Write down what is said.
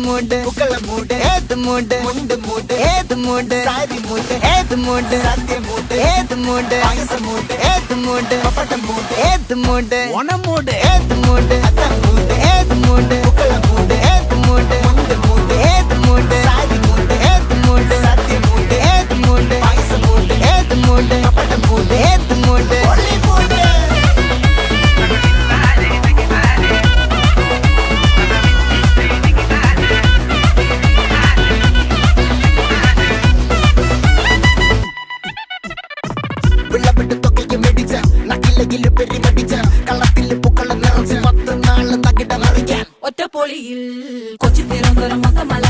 மூடு புக்கல மூடு ஏத்து மூடு முண்டு மூடு ஏத்து மூடு சாரி மூடு ஏத்து மூடு சத்திய மூடு ஏத்து மூடு பாயச மூடு ஏத்து மூடு பப்பட்ட மூடு ஏத்து மூடு ஒன மூடு ஏத்து மூடு அத்த மூடு ஏத்து மூடு புக்கல மூடு ஏத்து மூடு முண்டு மூடு ஏத்து மூடு சாரி மூடு ஏத்து மூடு சத்திய மூடு ஏத்து மூடு பாயச மூடு ஏத்து மூடு பப்பட்ட மூடு ஏத்து மூடு ஒளி மூடு വിളവിട്ട് തൊക്കയ്ക്ക് മെടിച്ച നക്കിലകില് പെരിമടിച്ച കളത്തില് പൂക്കള നിറച്ച് 10 നാള് നകിട മറിക്കാൻ ഒറ്റപ്പൊളിയിൽ കൊച്ചി തിരുവനന്തപുരം മൊത്തമല